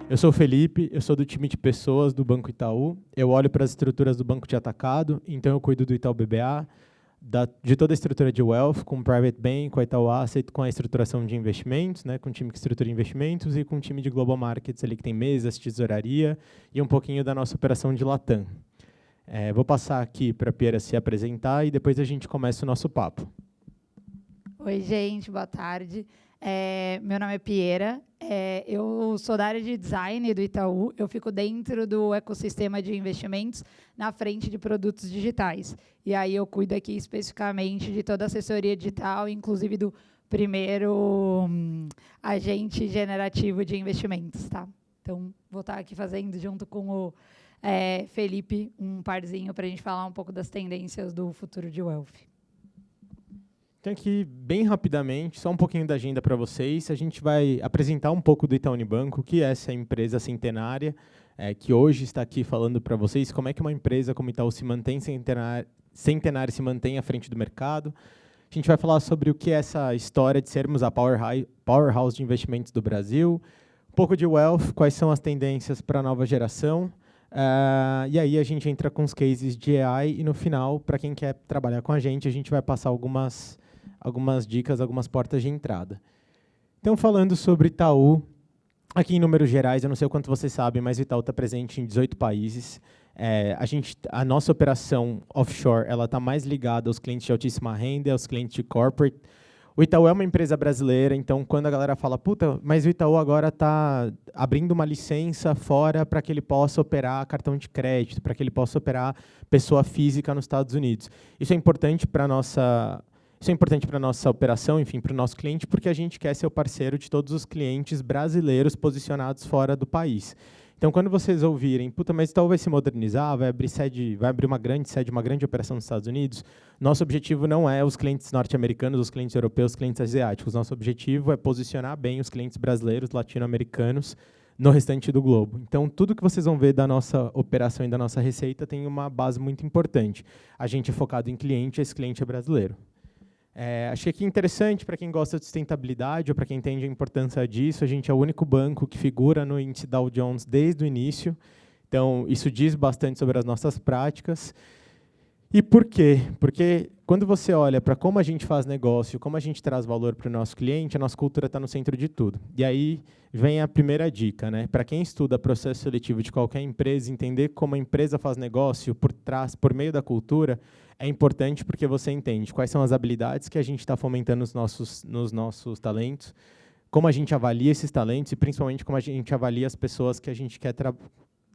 Eu sou o Felipe, eu sou do time de pessoas do Banco Itaú. Eu olho para as estruturas do banco de atacado, então eu cuido do Itaú BBA, de toda a estrutura de wealth, com o Private Bank, com a Itaú Asset, com a estruturação de investimentos, né, com o time que estrutura investimentos, e com o time de Global Markets, ali, que tem mesas, tesouraria, e um pouquinho da nossa operação de Latam. Vou passar aqui para a Piera se apresentar, e depois a gente começa o nosso papo. Oi, gente, boa tarde. Meu nome é Piera, eu sou da área de design do Itaú, eu fico dentro do ecossistema de investimentos na frente de produtos digitais. E aí eu cuido aqui especificamente de toda a assessoria digital, inclusive do primeiro agente generativo de investimentos. Tá? Então, vou estar aqui fazendo junto com o Felipe um parzinho para a gente falar um pouco das tendências do futuro de wealth. Então, aqui, bem rapidamente, só um pouquinho da agenda para vocês. A gente vai apresentar um pouco do Itaú Unibanco, que é essa empresa centenária, que hoje está aqui falando para vocês como é que uma empresa como Itaú se mantém centenária, se mantém à frente do mercado. A gente vai falar sobre o que é essa história de sermos a powerhouse de investimentos do Brasil, um pouco de wealth, quais são as tendências para a nova geração, e aí a gente entra com os cases de AI, e no final, para quem quer trabalhar com a gente vai passar algumas dicas, algumas portas de entrada. Então, falando sobre Itaú, aqui em números gerais, eu não sei o quanto vocês sabem, mas o Itaú está presente em 18 países. A nossa operação offshore está mais ligada aos clientes de altíssima renda, aos clientes de corporate. O Itaú é uma empresa brasileira, então, quando a galera fala, puta, mas o Itaú agora está abrindo uma licença fora para que ele possa operar cartão de crédito, para que ele possa operar pessoa física nos Estados Unidos. Isso é importante para a nossa operação, enfim, para o nosso cliente, porque a gente quer ser o parceiro de todos os clientes brasileiros posicionados fora do país. Então, quando vocês ouvirem, puta, mas Itaú vai se modernizar, vai abrir uma grande sede, uma grande operação nos Estados Unidos, nosso objetivo não é os clientes norte-americanos, os clientes europeus, os clientes asiáticos. Nosso objetivo é posicionar bem os clientes brasileiros, latino-americanos, no restante do globo. Então, tudo que vocês vão ver da nossa operação e da nossa receita tem uma base muito importante. A gente é focado em cliente, esse cliente é brasileiro. Achei que interessante para quem gosta de sustentabilidade ou para quem entende a importância disso. A gente é o único banco que figura no índice Dow Jones desde o início. Então, isso diz bastante sobre as nossas práticas. E por quê? Porque quando você olha para como a gente faz negócio, como a gente traz valor para o nosso cliente, a nossa cultura está no centro de tudo. E aí vem a primeira dica, né? Para quem estuda processo seletivo de qualquer empresa, entender como a empresa faz negócio por meio da cultura, é importante porque você entende quais são as habilidades que a gente está fomentando nos nossos talentos, como a gente avalia esses talentos e, principalmente, como a gente avalia as pessoas que a gente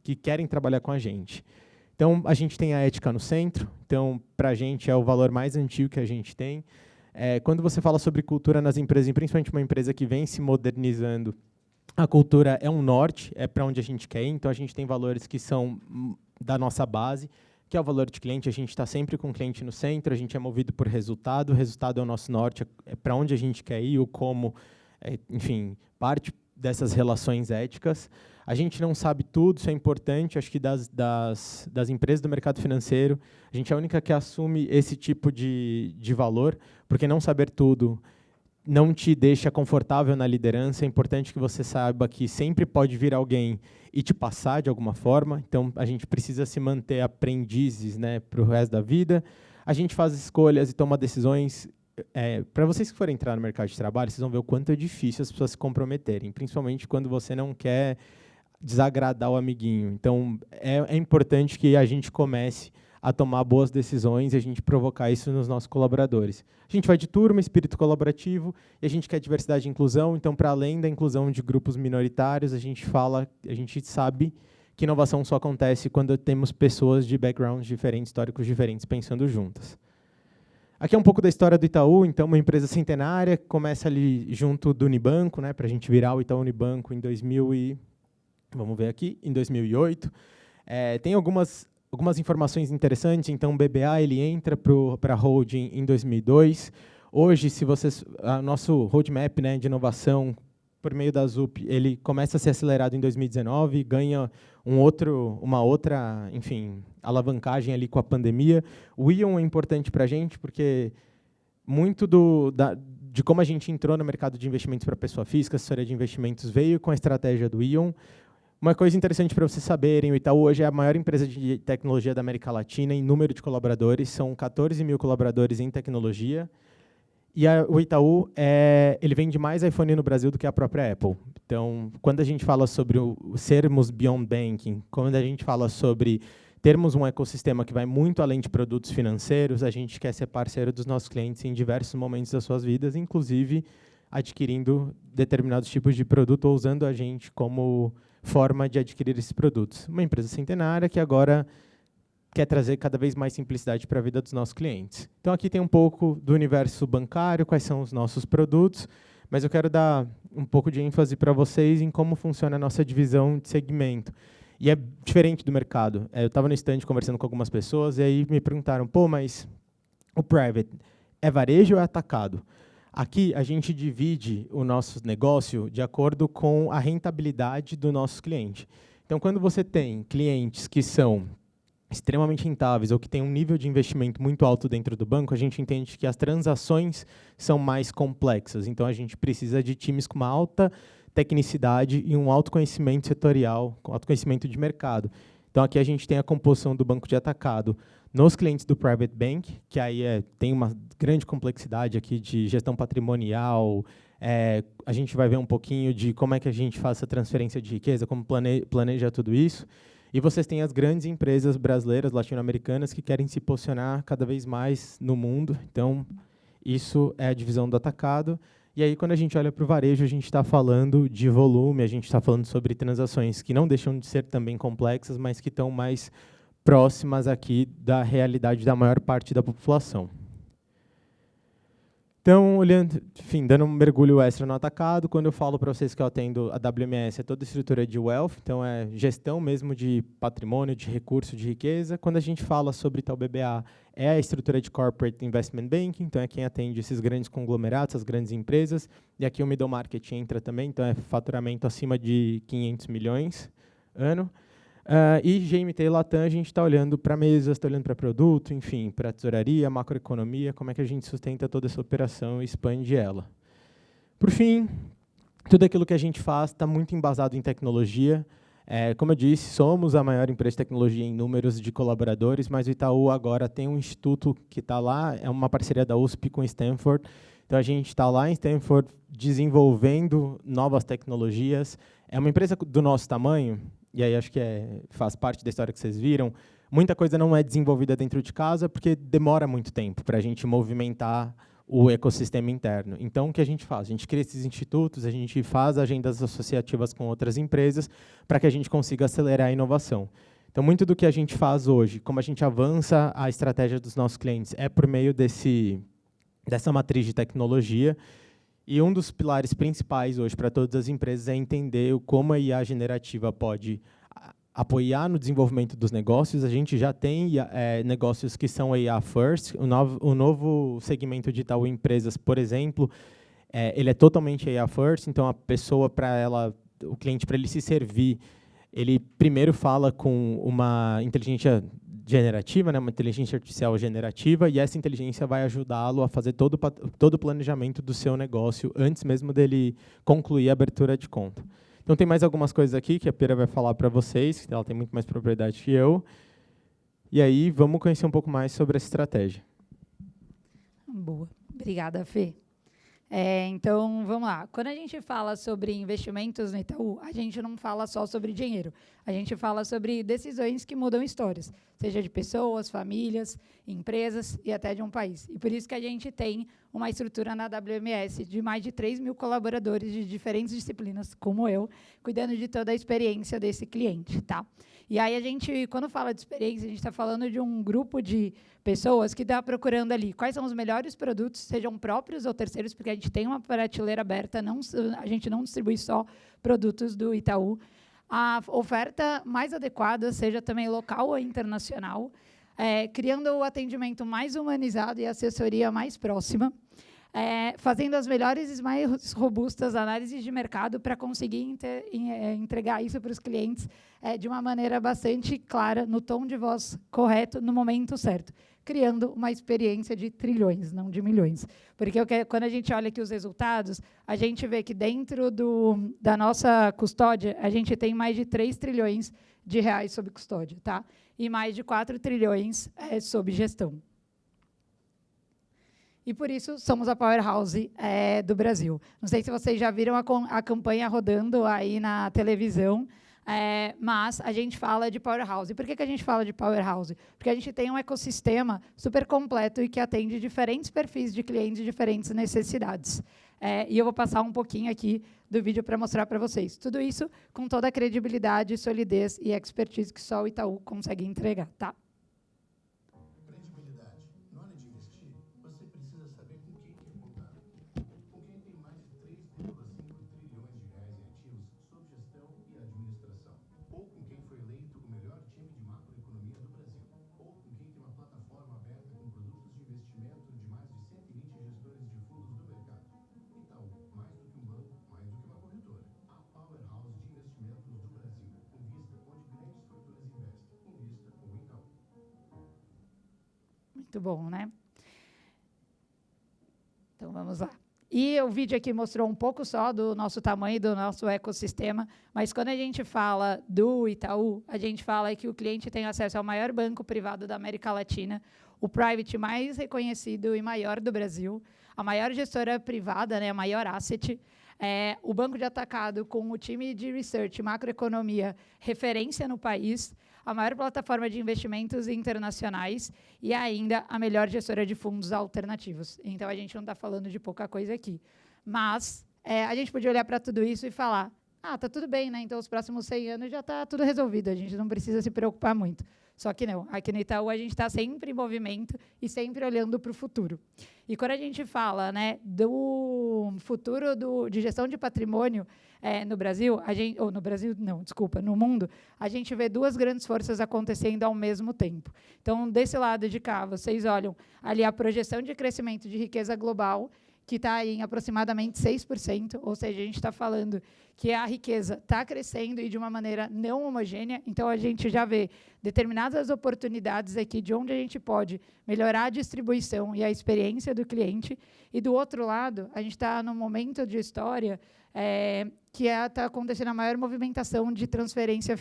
que querem trabalhar com a gente. Então, a gente tem a ética no centro. Então, para a gente, é o valor mais antigo que a gente tem. Quando você fala sobre cultura nas empresas, e principalmente uma empresa que vem se modernizando, a cultura é um norte, é para onde a gente quer ir. Então, a gente tem valores que são da nossa base, que é o valor de cliente. A gente está sempre com o cliente no centro, a gente é movido por resultado, o resultado é o nosso norte, é para onde a gente quer ir, o como, enfim, parte dessas relações éticas. A gente não sabe tudo, isso é importante, acho que das empresas do mercado financeiro, a gente é a única que assume esse tipo de valor, porque não saber tudo não te deixa confortável na liderança. É importante que você saiba que sempre pode vir alguém e te passar de alguma forma. Então, a gente precisa se manter aprendizes, né, para o resto da vida. A gente faz escolhas e toma decisões. Para vocês que forem entrar no mercado de trabalho, vocês vão ver o quanto é difícil as pessoas se comprometerem, principalmente quando você não quer desagradar o amiguinho. Então, é importante que a gente comece a tomar boas decisões e a gente provocar isso nos nossos colaboradores. A gente vai de turma, espírito colaborativo, e a gente quer diversidade e inclusão. Então, para além da inclusão de grupos minoritários, a gente sabe que inovação só acontece quando temos pessoas de backgrounds diferentes, históricos diferentes, pensando juntas. Aqui é um pouco da história do Itaú. Então, uma empresa centenária, começa ali junto do Unibanco, né, para a gente virar o Itaú Unibanco em 2008. Tem algumas informações interessantes. Então, o BBA ele entra para a holding em 2002. Hoje, nosso roadmap, né, de inovação por meio da ZUP, ele começa a ser acelerado em 2019, ganha uma outra, enfim, alavancagem ali com a pandemia. O Ion é importante para a gente, porque muito de como a gente entrou no mercado de investimentos para pessoa física, a assessoria de investimentos veio com a estratégia do Ion. Uma coisa interessante para vocês saberem, o Itaú hoje é a maior empresa de tecnologia da América Latina em número de colaboradores, são 14 mil colaboradores em tecnologia, e o Itaú ele vende mais iPhone no Brasil do que a própria Apple. Então, quando a gente fala sobre sermos Beyond Banking, quando a gente fala sobre termos um ecossistema que vai muito além de produtos financeiros, a gente quer ser parceiro dos nossos clientes em diversos momentos das suas vidas, inclusive adquirindo determinados tipos de produto ou usando a gente como forma de adquirir esses produtos. Uma empresa centenária que agora quer trazer cada vez mais simplicidade para a vida dos nossos clientes. Então, aqui tem um pouco do universo bancário, quais são os nossos produtos, mas eu quero dar um pouco de ênfase para vocês em como funciona a nossa divisão de segmento. E é diferente do mercado. Eu estava no stand conversando com algumas pessoas e aí me perguntaram, pô, mas o private é varejo ou é atacado? Aqui, a gente divide o nosso negócio de acordo com a rentabilidade do nosso cliente. Então, quando você tem clientes que são extremamente rentáveis ou que têm um nível de investimento muito alto dentro do banco, a gente entende que as transações são mais complexas. Então, a gente precisa de times com uma alta tecnicidade e um alto conhecimento setorial, com alto conhecimento de mercado. Então, aqui a gente tem a composição do banco de atacado nos clientes do Private Bank, que aí tem uma grande complexidade aqui de gestão patrimonial, a gente vai ver um pouquinho de como é que a gente faz essa transferência de riqueza, como planeja tudo isso. E vocês têm as grandes empresas brasileiras, latino-americanas, que querem se posicionar cada vez mais no mundo. Então, isso é a divisão do atacado. E aí, quando a gente olha para o varejo, a gente está falando de volume, a gente está falando sobre transações que não deixam de ser também complexas, mas que estão mais próximas aqui da realidade da maior parte da população. Então, olhando, enfim, dando um mergulho extra no atacado, quando eu falo para vocês que eu atendo a WMS, é toda a estrutura de wealth, então é gestão mesmo de patrimônio, de recurso, de riqueza. Quando a gente fala sobre Itaú BBA, é a estrutura de corporate investment banking, então é quem atende esses grandes conglomerados, as grandes empresas. E aqui o middle market entra também, então é faturamento acima de 500 milhões ano. E GMT e Latam, a gente está olhando para mesas, está olhando para produto, enfim, para tesouraria, macroeconomia, como é que a gente sustenta toda essa operação e expande ela. Por fim, tudo aquilo que a gente faz está muito embasado em tecnologia. Como eu disse, somos a maior empresa de tecnologia em números de colaboradores, mas o Itaú agora tem um instituto que está lá, é uma parceria da USP com Stanford. Então, a gente está lá em Stanford desenvolvendo novas tecnologias. É uma empresa do nosso tamanho, e aí acho que faz parte da história que vocês viram, muita coisa não é desenvolvida dentro de casa porque demora muito tempo para a gente movimentar o ecossistema interno. Então, o que a gente faz? A gente cria esses institutos, a gente faz agendas associativas com outras empresas para que a gente consiga acelerar a inovação. Então, muito do que a gente faz hoje, como a gente avança a estratégia dos nossos clientes, é por meio dessa matriz de tecnologia. E um dos pilares principais hoje para todas as empresas é entender como a IA generativa pode apoiar no desenvolvimento dos negócios. A gente já tem negócios que são IA first. O novo segmento de Itaú Empresas, por exemplo, ele é totalmente IA first. Então, a pessoa, o cliente, para ele se servir, ele primeiro fala com uma inteligência generativa, uma inteligência artificial generativa, e essa inteligência vai ajudá-lo a fazer todo o planejamento do seu negócio antes mesmo dele concluir a abertura de conta. Então, tem mais algumas coisas aqui que a Pera vai falar para vocês, que ela tem muito mais propriedade que eu. E aí, vamos conhecer um pouco mais sobre essa estratégia. Boa. Obrigada, Fê. Então, vamos lá. Quando a gente fala sobre investimentos no Itaú, a gente não fala só sobre dinheiro. A gente fala sobre decisões que mudam histórias, seja de pessoas, famílias, empresas e até de um país. E por isso que a gente tem uma estrutura na WMS de mais de 3 mil colaboradores de diferentes disciplinas, como eu, cuidando de toda a experiência desse cliente, tá? E aí, a gente, quando fala de experiência, a gente está falando de um grupo de pessoas que está procurando ali quais são os melhores produtos, sejam próprios ou terceiros, porque a gente tem uma prateleira aberta, a gente não distribui só produtos do Itaú. A oferta mais adequada, seja também local ou internacional, criando o atendimento mais humanizado e a assessoria mais próxima. fazendo as melhores e mais robustas análises de mercado para conseguir entregar isso para os clientes de uma maneira bastante clara, no tom de voz correto, no momento certo, criando uma experiência de trilhões, não de milhões. Porque quando a gente olha aqui os resultados, a gente vê que dentro da nossa custódia, a gente tem mais de 3 trilhões de reais sob custódia, tá? E mais de 4 trilhões sob gestão. E, por isso, somos a Powerhouse do Brasil. Não sei se vocês já viram a campanha rodando aí na televisão, mas a gente fala de Powerhouse. E por que a gente fala de Powerhouse? Porque a gente tem um ecossistema super completo e que atende diferentes perfis de clientes e diferentes necessidades. E eu vou passar um pouquinho aqui do vídeo para mostrar para vocês. Tudo isso com toda a credibilidade, solidez e expertise que só o Itaú consegue entregar, tá? Muito bom, né? Então, vamos lá. E o vídeo aqui mostrou um pouco só do nosso tamanho, do nosso ecossistema, mas quando a gente fala do Itaú, a gente fala que o cliente tem acesso ao maior banco privado da América Latina, o private mais reconhecido e maior do Brasil, a maior gestora privada, né, a maior asset, o banco de atacado com o time de research, macroeconomia, referência no país, a maior plataforma de investimentos internacionais e ainda a melhor gestora de fundos alternativos. Então, a gente não está falando de pouca coisa aqui. Mas a gente podia olhar para tudo isso e falar, está tudo bem, né? Então, os próximos 100 anos já está tudo resolvido, a gente não precisa se preocupar muito. Só que não, aqui no Itaú a gente está sempre em movimento e sempre olhando para o futuro. E quando a gente fala, né, do futuro de gestão de patrimônio no Brasil, no mundo, a gente vê duas grandes forças acontecendo ao mesmo tempo. Então, desse lado de cá, vocês olham ali a projeção de crescimento de riqueza global, que está em aproximadamente 6%, ou seja, a gente está falando que a riqueza está crescendo e de uma maneira não homogênea, então a gente já vê determinadas oportunidades aqui de onde a gente pode melhorar a distribuição e a experiência do cliente, e do outro lado, a gente está num momento de história que está acontecendo a maior movimentação de transferência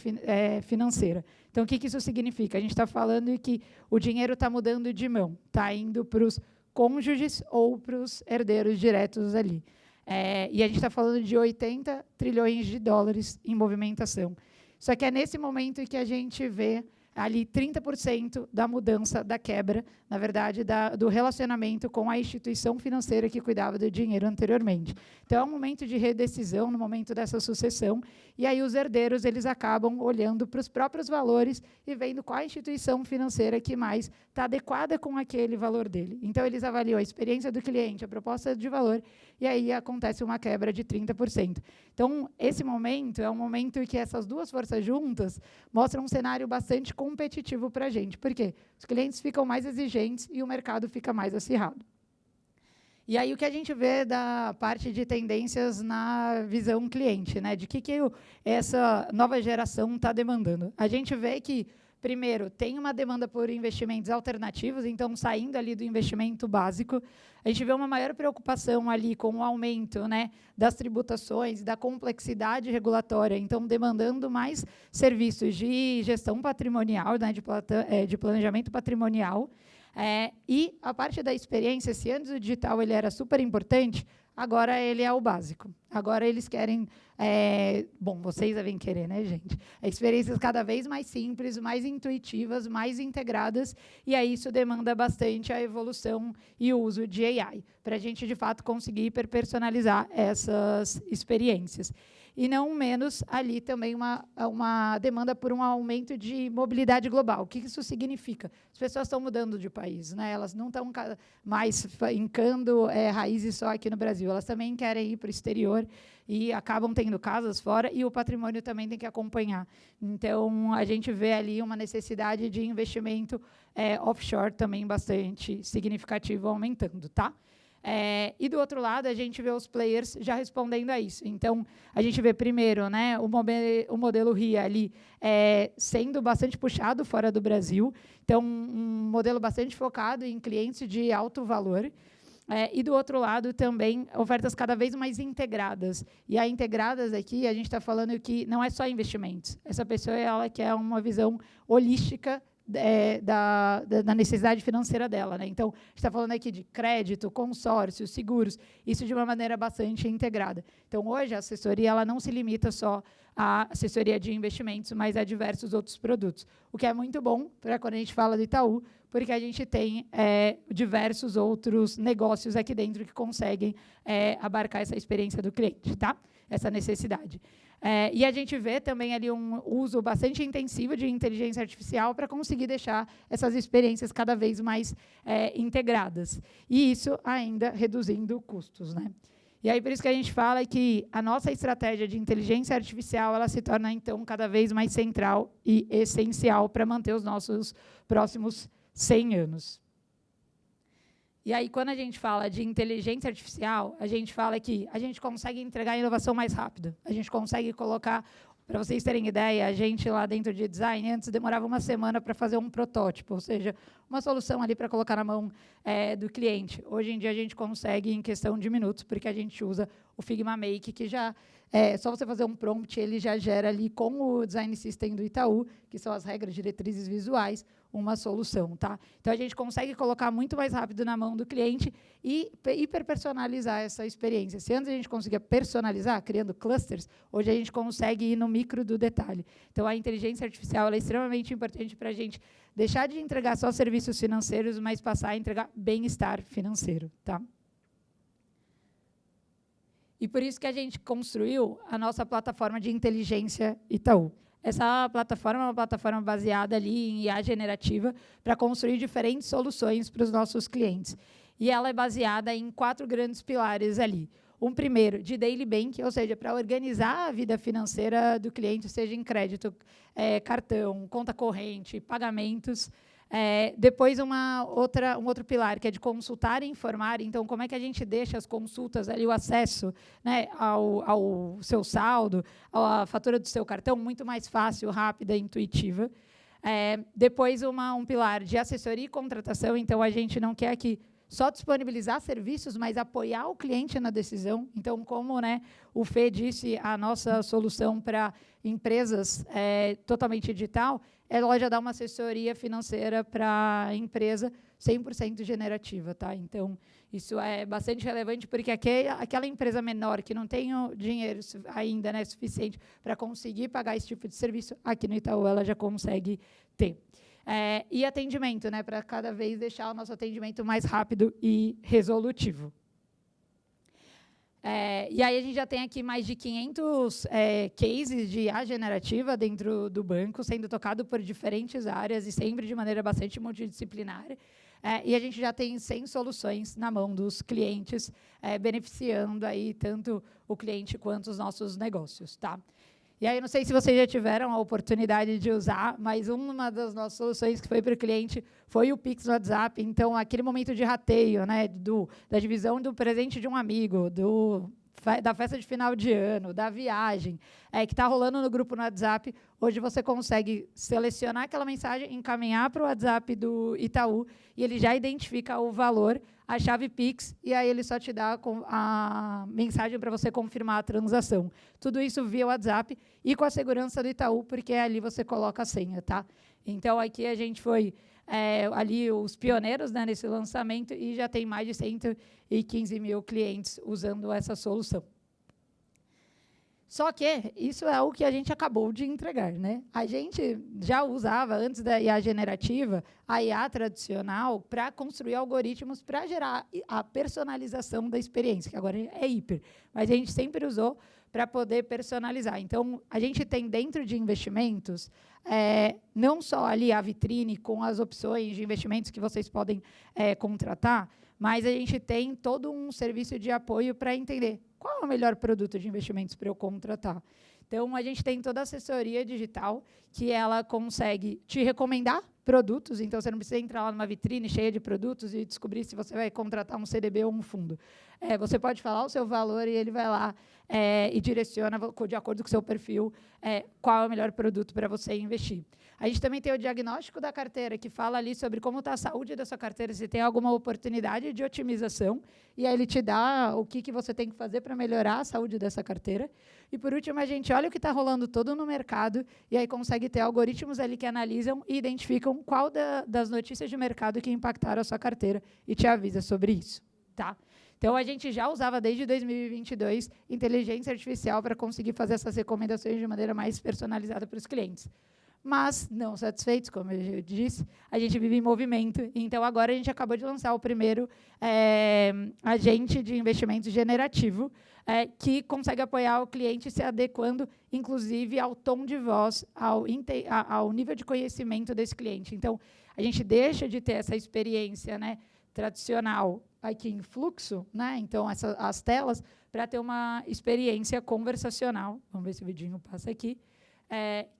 financeira. Então, o que isso significa? A gente está falando que o dinheiro está mudando de mão, está indo para os cônjuges ou para os herdeiros diretos ali. E a gente está falando de 80 trilhões de dólares em movimentação. Só que é nesse momento que a gente vê ali 30% da mudança, da quebra, na verdade, do relacionamento com a instituição financeira que cuidava do dinheiro anteriormente. Então, é um momento de redecisão, no momento dessa sucessão, e aí os herdeiros eles acabam olhando para os próprios valores e vendo qual a instituição financeira que mais está adequada com aquele valor dele. Então, eles avaliam a experiência do cliente, a proposta de valor, e aí acontece uma quebra de 30%. Então, esse momento é um momento em que essas duas forças juntas mostram um cenário bastante competitivo para a gente. Por quê? Os clientes ficam mais exigentes e o mercado fica mais acirrado. E aí o que a gente vê da parte de tendências na visão cliente, né? De que essa nova geração está demandando? A gente vê que, primeiro, tem uma demanda por investimentos alternativos, então, saindo ali do investimento básico, a gente vê uma maior preocupação ali com o aumento, né, das tributações, da complexidade regulatória, então, demandando mais serviços de gestão patrimonial, né, de planejamento patrimonial. E a parte da experiência, se antes o digital ele era super importante, agora ele é o básico. Agora eles querem... vocês devem querer, né, gente? Experiências cada vez mais simples, mais intuitivas, mais integradas, e aí isso demanda bastante a evolução e o uso de AI, para a gente, de fato, conseguir hiperpersonalizar essas experiências. E não menos ali também uma demanda por um aumento de mobilidade global. O que isso significa? As pessoas estão mudando de país, né? Elas não estão mais hincando raízes só aqui no Brasil, elas também querem ir para o exterior e acabam tendo casas fora, e o patrimônio também tem que acompanhar. Então, a gente vê ali uma necessidade de investimento offshore também bastante significativo aumentando, tá? E, do outro lado, a gente vê os players já respondendo a isso. Então, a gente vê, primeiro, né, o modelo RIA ali sendo bastante puxado fora do Brasil. Então, um modelo bastante focado em clientes de alto valor. E, do outro lado, também, ofertas cada vez mais integradas. E a integradas aqui, a gente está falando que não é só investimentos. Essa pessoa ela quer uma visão holística da necessidade financeira dela. Né? Então, a gente está falando aqui de crédito, consórcios, seguros, isso de uma maneira bastante integrada. Então, hoje, a assessoria ela não se limita só à assessoria de investimentos, mas a diversos outros produtos, o que é muito bom para quando a gente fala do Itaú, porque a gente tem diversos outros negócios aqui dentro que conseguem abarcar essa experiência do cliente, tá? Essa necessidade. E a gente vê também ali um uso bastante intensivo de inteligência artificial para conseguir deixar essas experiências cada vez mais integradas. E isso ainda reduzindo custos. Né? E aí, por isso que a gente fala que a nossa estratégia de inteligência artificial ela se torna, então, cada vez mais central e essencial para manter os nossos próximos 100 anos. E aí, quando a gente fala de inteligência artificial, a gente fala que a gente consegue entregar a inovação mais rápido. A gente consegue colocar, para vocês terem ideia, a gente lá dentro de design, antes demorava uma semana para fazer um protótipo, ou seja, uma solução ali para colocar na mão do cliente. Hoje em dia, a gente consegue em questão de minutos, porque a gente usa o Figma Make, que já só você fazer um prompt, ele já gera ali com o Design System do Itaú, que são as regras diretrizes visuais, uma solução. Tá? Então, a gente consegue colocar muito mais rápido na mão do cliente e hiperpersonalizar essa experiência. Se antes a gente conseguia personalizar, criando clusters, hoje a gente consegue ir no micro do detalhe. Então, a inteligência artificial ela é extremamente importante para a gente deixar de entregar só serviços financeiros, mas passar a entregar bem-estar financeiro. Tá? E por isso que a gente construiu a nossa plataforma de inteligência Itaú. Essa plataforma é uma plataforma baseada ali em IA generativa para construir diferentes soluções para os nossos clientes. E ela é baseada em 4 grandes pilares ali. Um primeiro, de daily bank, ou seja, para organizar a vida financeira do cliente, seja em crédito, cartão, conta corrente, pagamentos. Depois, um outro pilar, que é de consultar e informar. Então, como é que a gente deixa as consultas, ali, o acesso, né, ao seu saldo, à fatura do seu cartão, muito mais fácil, rápida e intuitiva. Depois, um pilar de assessoria e contratação. Então, a gente não quer que só disponibilizar serviços, mas apoiar o cliente na decisão. Então, como né, o Fê disse, a nossa solução para empresas totalmente digital, ela já dá uma assessoria financeira para a empresa 100% generativa. Tá? Então, isso é bastante relevante, porque aquela empresa menor que não tem o dinheiro ainda né, suficiente para conseguir pagar esse tipo de serviço, aqui no Itaú ela já consegue ter. E atendimento, né, para cada vez deixar o nosso atendimento mais rápido e resolutivo. E aí a gente já tem aqui mais de 500 cases de IA generativa dentro do banco, sendo tocado por diferentes áreas e sempre de maneira bastante multidisciplinar. E a gente já tem 100 soluções na mão dos clientes, beneficiando aí tanto o cliente quanto os nossos negócios. Tá? E aí, não sei se vocês já tiveram a oportunidade de usar, mas uma das nossas soluções que foi para o cliente foi o Pix no WhatsApp. Então, aquele momento de rateio, né, da divisão do presente de um amigo, da festa de final de ano, da viagem, que está rolando no grupo no WhatsApp, hoje você consegue selecionar aquela mensagem, encaminhar para o WhatsApp do Itaú, e ele já identifica o valor, a chave Pix, e aí ele só te dá a mensagem para você confirmar a transação. Tudo isso via WhatsApp e com a segurança do Itaú, porque ali você coloca a senha. Tá? Então, aqui a gente foi ali os pioneiros né, nesse lançamento e já tem mais de 115 mil clientes usando essa solução. Só que isso é o que a gente acabou de entregar. Né? A gente já usava, antes da IA generativa, a IA tradicional para construir algoritmos para gerar a personalização da experiência, que agora é hiper, mas a gente sempre usou para poder personalizar. Então, a gente tem dentro de investimentos, não só ali a vitrine com as opções de investimentos que vocês podem contratar, mas a gente tem todo um serviço de apoio para entender qual é o melhor produto de investimentos para eu contratar. Então, a gente tem toda a assessoria digital, que ela consegue te recomendar produtos, então você não precisa entrar lá numa vitrine cheia de produtos e descobrir se você vai contratar um CDB ou um fundo. Você pode falar o seu valor e ele vai lá e direciona, de acordo com o seu perfil, qual é o melhor produto para você investir. A gente também tem o diagnóstico da carteira, que fala ali sobre como está a saúde da sua carteira, se tem alguma oportunidade de otimização, e aí ele te dá o que você tem que fazer para melhorar a saúde dessa carteira. E, por último, a gente olha o que está rolando todo no mercado, e aí consegue ter algoritmos ali que analisam e identificam qual das notícias de mercado que impactaram a sua carteira e te avisa sobre isso. Tá? Então, a gente já usava, desde 2022, inteligência artificial para conseguir fazer essas recomendações de maneira mais personalizada para os clientes. Mas, não satisfeitos, como eu disse, a gente vive em movimento. Então, agora a gente acabou de lançar o primeiro agente de investimento generativo, que consegue apoiar o cliente se adequando, inclusive, ao tom de voz, ao nível de conhecimento desse cliente. Então, a gente deixa de ter essa experiência, né, tradicional aqui em fluxo, né, então as telas, para ter uma experiência conversacional. Vamos ver se o vidinho passa aqui.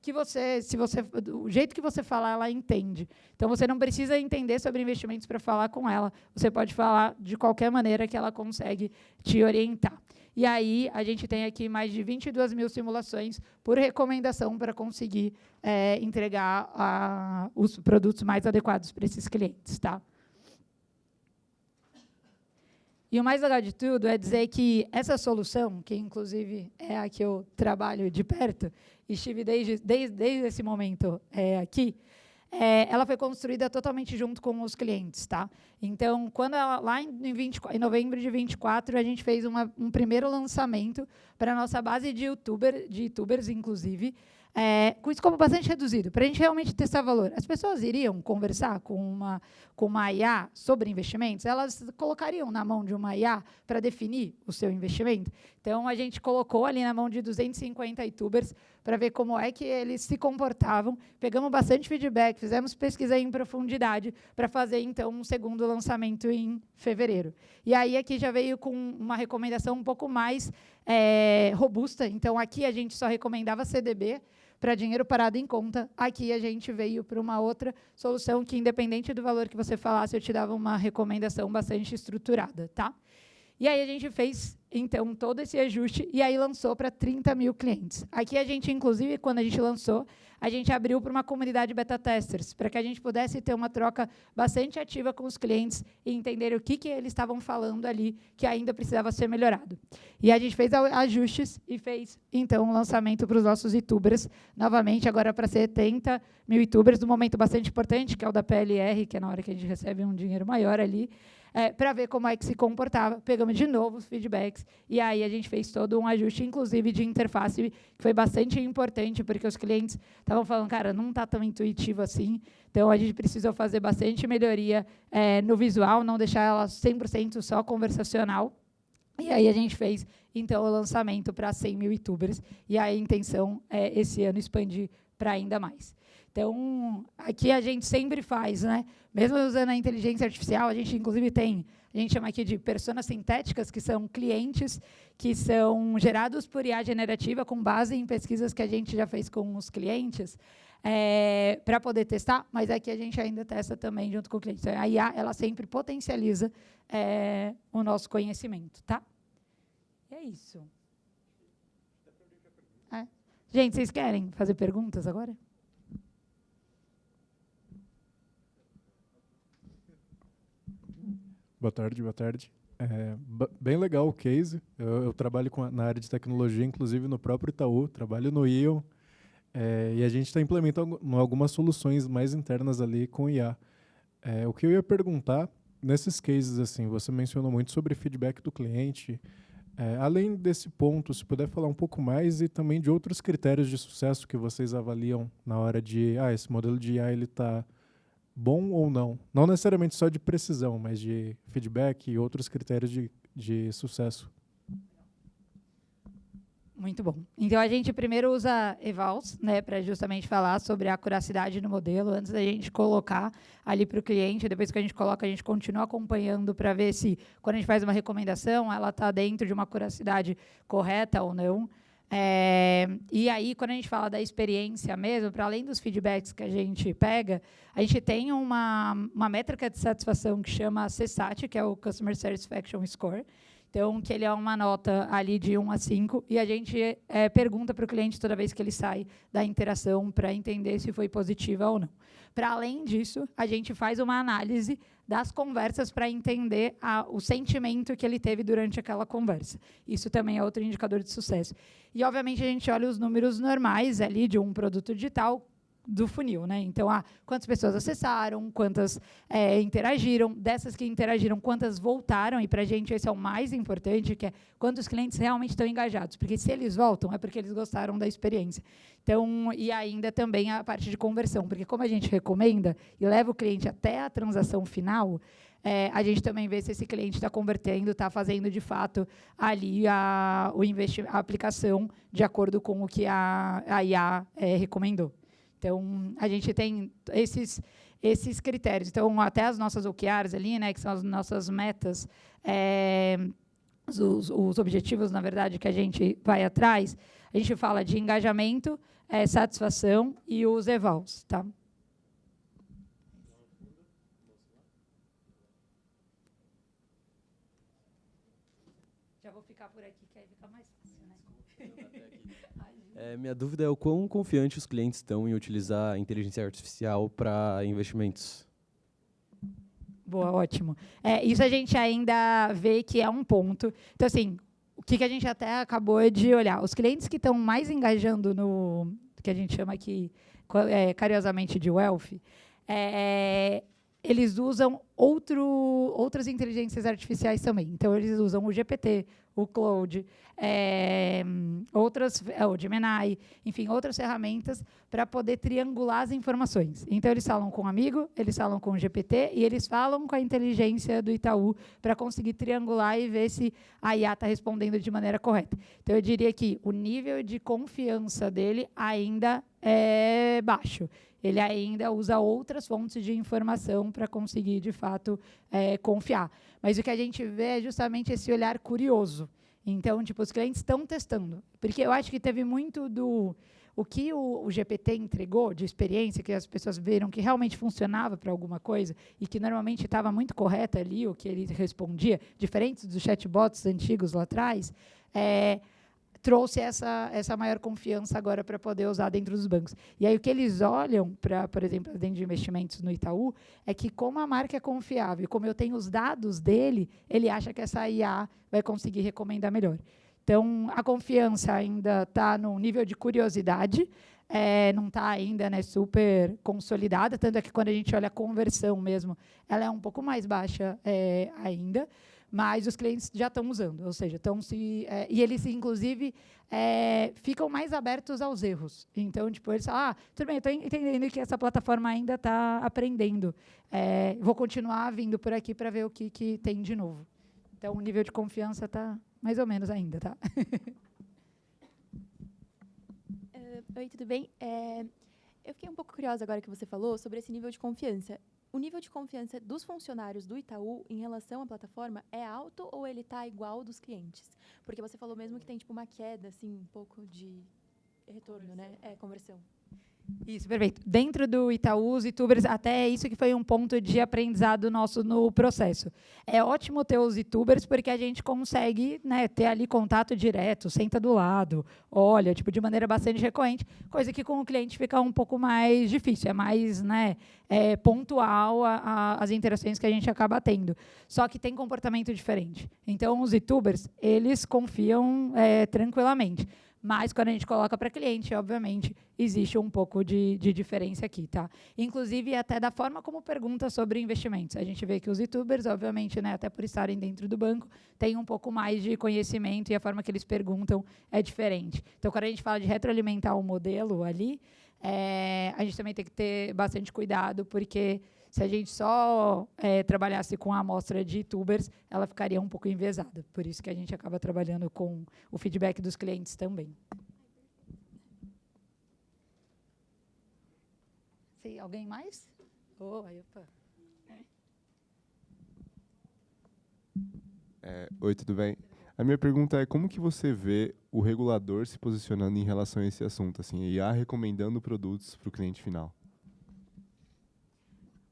Que o jeito que você falar, ela entende. Então, você não precisa entender sobre investimentos para falar com ela. Você pode falar de qualquer maneira que ela consegue te orientar. E aí, a gente tem aqui mais de 22 mil simulações por recomendação para conseguir entregar os produtos mais adequados para esses clientes. Tá? E o mais legal de tudo é dizer que essa solução, que inclusive é a que eu trabalho de perto, e estive desde esse momento aqui, ela foi construída totalmente junto com os clientes. Tá? Então, quando lá em novembro de 2024, a gente fez um primeiro lançamento para a nossa base de youtubers, inclusive, com escopo bastante reduzido, para a gente realmente testar valor. As pessoas iriam conversar com uma IA sobre investimentos? Elas colocariam na mão de uma IA para definir o seu investimento? Então, a gente colocou ali na mão de 250 youtubers para ver como é que eles se comportavam. Pegamos bastante feedback, fizemos pesquisa em profundidade para fazer, então, um segundo lançamento em fevereiro. E aí, aqui já veio com uma recomendação um pouco mais robusta. Então, aqui a gente só recomendava CDB, para dinheiro parado em conta. Aqui a gente veio para uma outra solução que, independente do valor que você falasse, eu te dava uma recomendação bastante estruturada. Tá? E aí a gente fez, então, todo esse ajuste e aí lançou para 30 mil clientes. Aqui a gente, inclusive, quando a gente lançou, a gente abriu para uma comunidade beta testers, para que a gente pudesse ter uma troca bastante ativa com os clientes e entender o que eles estavam falando ali que ainda precisava ser melhorado. E a gente fez ajustes e fez, então, um lançamento para os nossos youtubers, novamente, agora para 70 mil youtubers, num momento bastante importante, que é o da PLR, que é na hora que a gente recebe um dinheiro maior ali, para ver como é que se comportava. Pegamos de novo os feedbacks, e aí a gente fez todo um ajuste, inclusive de interface, que foi bastante importante, porque os clientes estavam falando, cara, não está tão intuitivo assim, então a gente precisou fazer bastante melhoria no visual, não deixar ela 100% só conversacional. E aí a gente fez, então, o lançamento para 100 mil youtubers, e a intenção é, esse ano, expandir para ainda mais. Então, aqui a gente sempre faz, né? Mesmo usando a inteligência artificial, a gente, inclusive, a gente chama aqui de personas sintéticas, que são clientes que são gerados por IA generativa, com base em pesquisas que a gente já fez com os clientes, para poder testar, mas aqui a gente ainda testa também junto com o cliente. Então, a IA, ela sempre potencializa o nosso conhecimento. Tá? E é isso. Gente, vocês querem fazer perguntas agora? Boa tarde, boa tarde. Bem legal o case. Eu trabalho na área de tecnologia, inclusive no próprio Itaú, trabalho no Ion, e a gente está implementando algumas soluções mais internas ali com IA. O que eu ia perguntar, nesses cases, assim, você mencionou muito sobre feedback do cliente. Além desse ponto, se puder falar um pouco mais e também de outros critérios de sucesso que vocês avaliam na hora de, esse modelo de IA ele está bom ou não? Não necessariamente só de precisão, mas de feedback e outros critérios de sucesso. Muito bom. Então, a gente primeiro usa evals, né, para justamente falar sobre a acuracidade do modelo, antes da gente colocar ali para o cliente. Depois que a gente coloca, a gente continua acompanhando para ver se, quando a gente faz uma recomendação, ela está dentro de uma acuracidade correta ou não. E aí, quando a gente fala da experiência mesmo, para além dos feedbacks que a gente pega, a gente tem uma métrica de satisfação que chama CSAT, que é o Customer Satisfaction Score. Então, que ele é uma nota ali de 1 a 5, e a gente pergunta para o cliente toda vez que ele sai da interação para entender se foi positiva ou não. Para além disso, a gente faz uma análise das conversas para entender o sentimento que ele teve durante aquela conversa. Isso também é outro indicador de sucesso. E, obviamente, a gente olha os números normais ali de um produto digital, do funil, né? Então, quantas pessoas acessaram, quantas interagiram, dessas que interagiram, quantas voltaram, e para a gente esse é o mais importante, que é quantos clientes realmente estão engajados, porque se eles voltam, é porque eles gostaram da experiência. Então, e ainda também a parte de conversão, porque como a gente recomenda e leva o cliente até a transação final, a gente também vê se esse cliente está convertendo, está fazendo, de fato, ali a aplicação de acordo com o que a IA recomendou. Então, a gente tem esses critérios. Então, até as nossas OKRs ali, né, que são as nossas metas, os objetivos, na verdade, que a gente vai atrás, a gente fala de engajamento, satisfação e os evals. Tá? Já vou ficar por aqui, que aí fica mais fácil, né? Minha dúvida é o quão confiante os clientes estão em utilizar a inteligência artificial para investimentos. Boa, ótimo. Isso a gente ainda vê que é um ponto. Então, assim, o que a gente até acabou de olhar? Os clientes que estão mais engajando no que a gente chama aqui, carinhosamente, de wealth, eles usam outras inteligências artificiais também. Então, eles usam o GPT, o Claude, o Gemini, enfim, outras ferramentas para poder triangular as informações. Então, eles falam com um amigo, eles falam com o GPT e eles falam com a inteligência do Itaú para conseguir triangular e ver se a IA está respondendo de maneira correta. Então, eu diria que o nível de confiança dele ainda é baixo. Ele ainda usa outras fontes de informação para conseguir, de fato, confiar. Mas o que a gente vê é justamente esse olhar curioso. Então, tipo, os clientes estão testando. Porque eu acho que teve muito o que o GPT entregou de experiência, que as pessoas viram que realmente funcionava para alguma coisa e que normalmente estava muito correta ali, o que ele respondia, diferente dos chatbots antigos lá atrás, trouxe essa maior confiança agora para poder usar dentro dos bancos. E aí o que eles olham para, por exemplo, dentro de investimentos no Itaú, é que como a marca é confiável, como eu tenho os dados dele, ele acha que essa IA vai conseguir recomendar melhor. Então, a confiança ainda está no nível de curiosidade, não está ainda, né, super consolidada, tanto é que quando a gente olha a conversão mesmo, ela é um pouco mais baixa ainda, mas os clientes já estão usando, ou seja, e eles, inclusive, ficam mais abertos aos erros. Então, tipo, eles falam, tudo bem, eu estou entendendo que essa plataforma ainda está aprendendo, vou continuar vindo por aqui para ver o que tem de novo. Então, o nível de confiança está mais ou menos ainda, tá? Oi, tudo bem? Eu fiquei um pouco curiosa agora que você falou sobre esse nível de confiança. O nível de confiança dos funcionários do Itaú em relação à plataforma é alto ou ele está igual dos clientes? Porque você falou mesmo que tem tipo uma queda, assim, um pouco de retorno, né? Conversão. Isso, perfeito. Dentro do Itaú, os youtubers, até isso que foi um ponto de aprendizado nosso no processo. É ótimo ter os youtubers porque a gente consegue, né, ter ali contato direto, senta do lado, olha, tipo, de maneira bastante recorrente, coisa que com o cliente fica um pouco mais difícil, é mais, né, pontual as interações que a gente acaba tendo. Só que tem comportamento diferente. Então, os youtubers, eles confiam tranquilamente. Mas, quando a gente coloca para cliente, obviamente, existe um pouco de diferença aqui. Tá? Inclusive, até da forma como pergunta sobre investimentos. A gente vê que os youtubers, obviamente, né, até por estarem dentro do banco, têm um pouco mais de conhecimento e a forma que eles perguntam é diferente. Então, quando a gente fala de retroalimentar o modelo ali, a gente também tem que ter bastante cuidado, porque se a gente só trabalhasse com a amostra de youtubers, ela ficaria um pouco enviesada. Por isso que a gente acaba trabalhando com o feedback dos clientes também. Sim, alguém mais? Opa. Oi, tudo bem? A minha pergunta é como que você vê o regulador se posicionando em relação a esse assunto, assim, a IA recomendando produtos para o cliente final?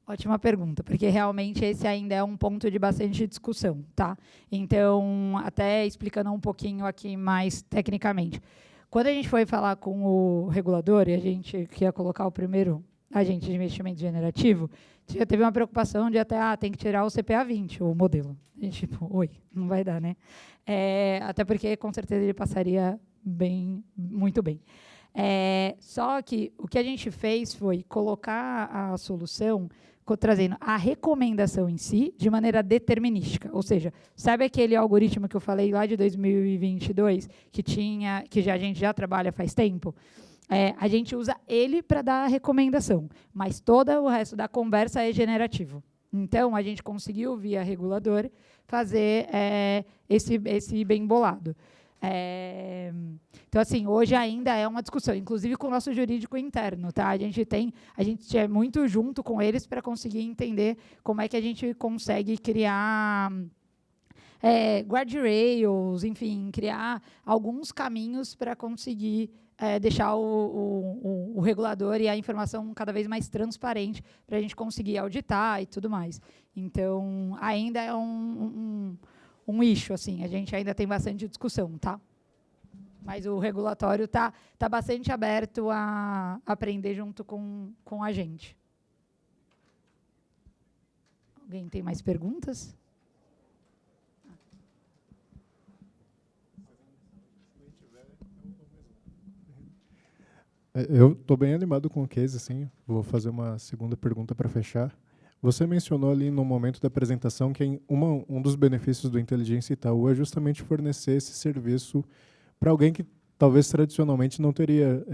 Ótima pergunta, porque realmente esse ainda é um ponto de bastante discussão, tá? Então, até explicando um pouquinho aqui mais tecnicamente. Quando a gente foi falar com o regulador, e a gente queria colocar o primeiro agente de investimento generativo, já teve uma preocupação de até, tem que tirar o CPA 20, o modelo. A gente, tipo, oi, não vai dar, né? Até porque, com certeza, ele passaria muito bem. Só que o que a gente fez foi colocar a solução trazendo a recomendação em si de maneira determinística. Ou seja, sabe aquele algoritmo que eu falei lá de 2022, que a gente já trabalha faz tempo? A gente usa ele para dar a recomendação, mas todo o resto da conversa é generativo. Então, a gente conseguiu, via regulador, fazer esse bem bolado. Então, assim, hoje ainda é uma discussão, inclusive com o nosso jurídico interno, tá? A gente é muito junto com eles para conseguir entender como é que a gente consegue criar guardrails, enfim, criar alguns caminhos para conseguir deixar o regulador e a informação cada vez mais transparente para a gente conseguir auditar e tudo mais. Então, ainda é um issue, assim, a gente ainda tem bastante discussão, tá? Mas o regulatório tá bastante aberto a aprender junto com a gente. Alguém tem mais perguntas? Eu estou bem animado com o case, assim. Vou fazer uma segunda pergunta para fechar. Você mencionou ali no momento da apresentação que um dos benefícios do Inteligência Itaú é justamente fornecer esse serviço para alguém que talvez tradicionalmente não teria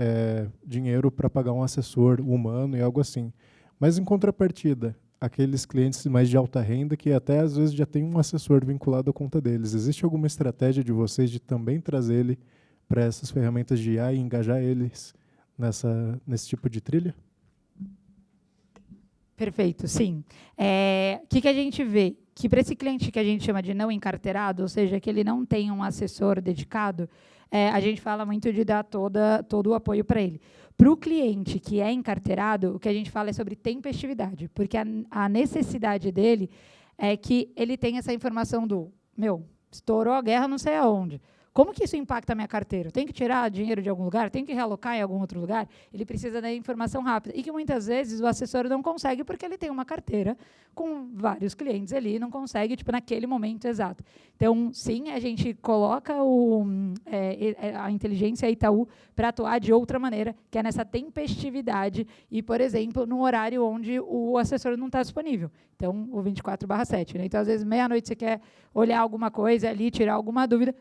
dinheiro para pagar um assessor humano e algo assim. Mas, em contrapartida, aqueles clientes mais de alta renda que até às vezes já tem um assessor vinculado à conta deles. Existe alguma estratégia de vocês de também trazer ele para essas ferramentas de IA e engajar eles nesse tipo de trilha? Perfeito, sim. O que a gente vê? Que para esse cliente que a gente chama de não encarteirado, ou seja, que ele não tem um assessor dedicado, a gente fala muito de dar todo o apoio para ele. Para o cliente que é encarteirado, o que a gente fala é sobre tempestividade, porque a necessidade dele é que ele tenha essa informação estourou a guerra não sei aonde. Como que isso impacta a minha carteira? Tem que tirar dinheiro de algum lugar? Tem que realocar em algum outro lugar? Ele precisa da informação rápida. E que muitas vezes o assessor não consegue porque ele tem uma carteira com vários clientes ali e não consegue, naquele momento exato. Então, sim, a gente coloca a inteligência Itaú para atuar de outra maneira, que é nessa tempestividade e, por exemplo, num horário onde o assessor não está disponível. Então, o 24/7. Né? Então, às vezes, meia-noite você quer olhar alguma coisa ali, tirar alguma dúvida,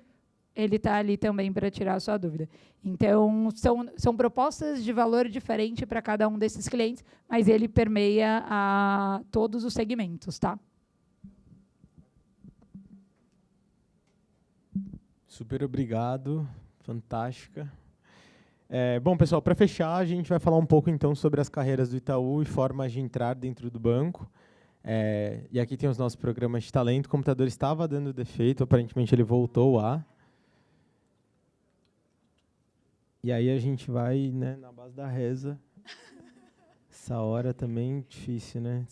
ele está ali também para tirar a sua dúvida. Então, são propostas de valor diferente para cada um desses clientes, mas ele permeia a todos os segmentos, tá? Super obrigado, fantástica. Bom, pessoal, para fechar, a gente vai falar um pouco, então, sobre as carreiras do Itaú e formas de entrar dentro do banco. E aqui tem os nossos programas de talento. O computador estava dando defeito, aparentemente ele voltou a... E aí a gente vai, né, na base da reza. Essa hora também difícil, né?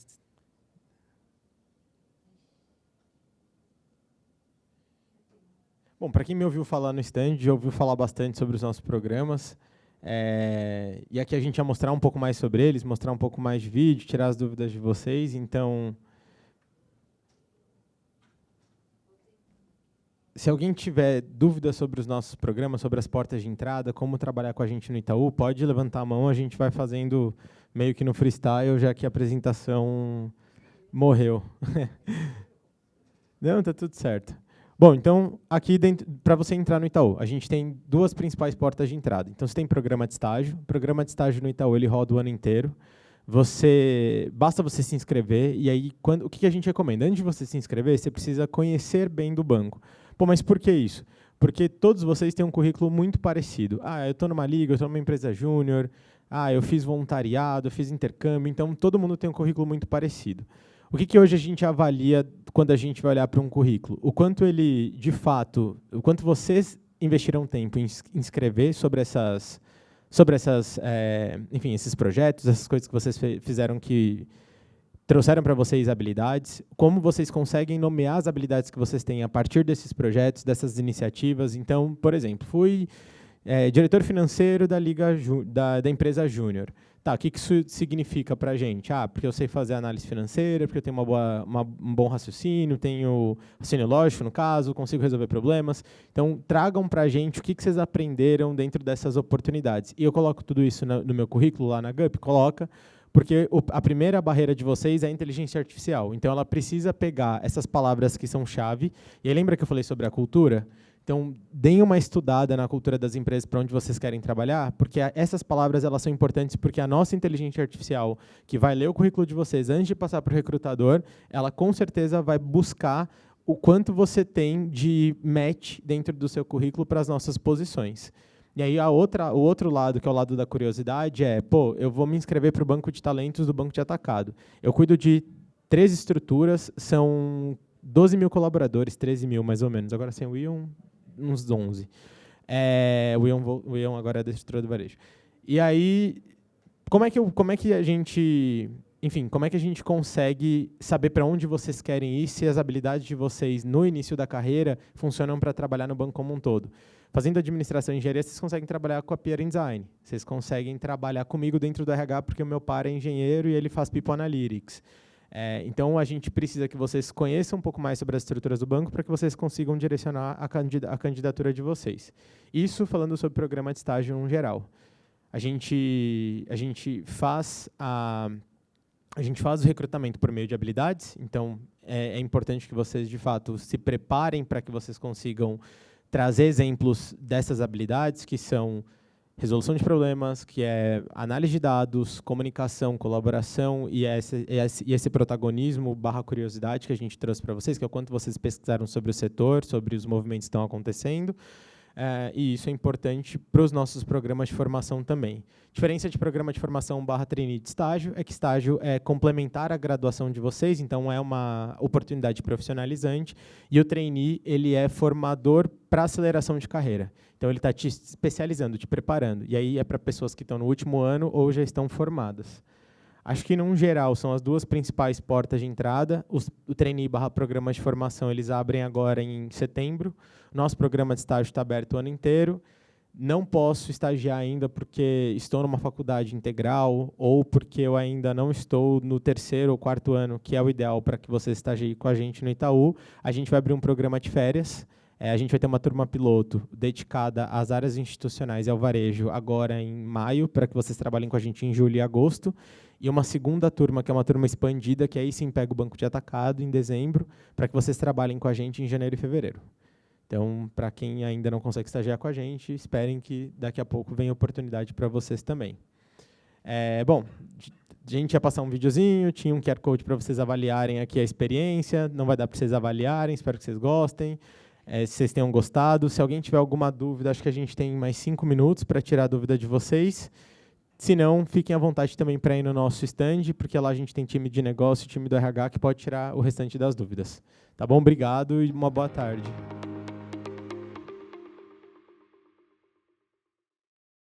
Bom, para quem me ouviu falar no stand, já ouviu falar bastante sobre os nossos programas. E aqui a gente vai mostrar um pouco mais sobre eles, mostrar um pouco mais de vídeo, tirar as dúvidas de vocês. Então, se alguém tiver dúvidas sobre os nossos programas, sobre as portas de entrada, como trabalhar com a gente no Itaú, pode levantar a mão, a gente vai fazendo meio que no freestyle, já que a apresentação morreu. Não, tá tudo certo. Bom, então, aqui para você entrar no Itaú, a gente tem duas principais portas de entrada. Então, você tem programa de estágio. O programa de estágio no Itaú, ele roda o ano inteiro. Basta você se inscrever, e aí, o que a gente recomenda? Antes de você se inscrever, você precisa conhecer bem do banco. Pô, mas por que isso? Porque todos vocês têm um currículo muito parecido. Eu estou numa liga, eu estou numa empresa júnior, eu fiz voluntariado, eu fiz intercâmbio, então todo mundo tem um currículo muito parecido. O que hoje a gente avalia quando a gente vai olhar para um currículo? O quanto ele, de fato, o quanto vocês investiram tempo em escrever sobre enfim, esses projetos, essas coisas que vocês fizeram que trouxeram para vocês habilidades, como vocês conseguem nomear as habilidades que vocês têm a partir desses projetos, dessas iniciativas. Então, por exemplo, fui diretor financeiro da da empresa Júnior. Tá, o que isso significa para a gente? Porque eu sei fazer análise financeira, porque eu tenho um bom raciocínio, tenho raciocínio lógico, no caso, consigo resolver problemas. Então, tragam para a gente o que vocês aprenderam dentro dessas oportunidades. E eu coloco tudo isso no meu currículo lá na GUP, coloca, porque a primeira barreira de vocês é a inteligência artificial. Então, ela precisa pegar essas palavras que são chave. E aí, lembra que eu falei sobre a cultura? Então, deem uma estudada na cultura das empresas para onde vocês querem trabalhar, porque essas palavras elas são importantes, porque a nossa inteligência artificial, que vai ler o currículo de vocês antes de passar para o recrutador, ela com certeza vai buscar o quanto você tem de match dentro do seu currículo para as nossas posições. E aí o outro lado, que é o lado da curiosidade, eu vou me inscrever para o banco de talentos do banco de atacado. Eu cuido de 3 estruturas, são 12 mil colaboradores, 13 mil mais ou menos. Agora sem o Ion, uns 11. O Ion agora é da estrutura do varejo. E aí, como é que a gente consegue saber para onde vocês querem ir, se as habilidades de vocês no início da carreira funcionam para trabalhar no banco como um todo? Fazendo administração e engenharia, vocês conseguem trabalhar com a PR Design. Vocês conseguem trabalhar comigo dentro do RH, porque o meu par é engenheiro e ele faz People Analytics. Então, a gente precisa que vocês conheçam um pouco mais sobre as estruturas do banco para que vocês consigam direcionar a candidatura de vocês. Isso falando sobre o programa de estágio no geral. A gente faz o recrutamento por meio de habilidades, então é importante que vocês, de fato, se preparem para que vocês consigam trazer exemplos dessas habilidades, que são resolução de problemas, que é análise de dados, comunicação, colaboração e esse protagonismo / curiosidade que a gente trouxe para vocês, que é o quanto vocês pesquisaram sobre o setor, sobre os movimentos que estão acontecendo. E isso é importante para os nossos programas de formação também. A diferença de programa de formação / trainee de estágio é que estágio é complementar a graduação de vocês, então é uma oportunidade profissionalizante, e o trainee ele é formador para aceleração de carreira. Então, ele está te especializando, te preparando. E aí é para pessoas que estão no último ano ou já estão formadas. Acho que, num geral, são as 2 principais portas de entrada. O trainee / programa de formação, eles abrem agora em setembro. Nosso programa de estágio está aberto o ano inteiro. Não posso estagiar ainda porque estou numa faculdade integral ou porque eu ainda não estou no 3º ou 4º ano, que é o ideal para que você estagie com a gente no Itaú. A gente vai abrir um programa de férias. A gente vai ter uma turma piloto dedicada às áreas institucionais e ao varejo agora em maio, para que vocês trabalhem com a gente em julho e agosto. E uma segunda turma, que é uma turma expandida, que aí sim pega o banco de atacado em dezembro, para que vocês trabalhem com a gente em janeiro e fevereiro. Então, para quem ainda não consegue estagiar com a gente, esperem que daqui a pouco venha oportunidade para vocês também. Bom, a gente ia passar um videozinho, tinha um QR Code para vocês avaliarem aqui a experiência, não vai dar para vocês avaliarem, espero que vocês gostem. Se vocês tenham gostado. Se alguém tiver alguma dúvida, acho que a gente tem mais 5 minutos para tirar a dúvida de vocês. Se não, fiquem à vontade também para ir no nosso stand, porque lá a gente tem time de negócio, time do RH, que pode tirar o restante das dúvidas. Tá bom? Obrigado e uma boa tarde.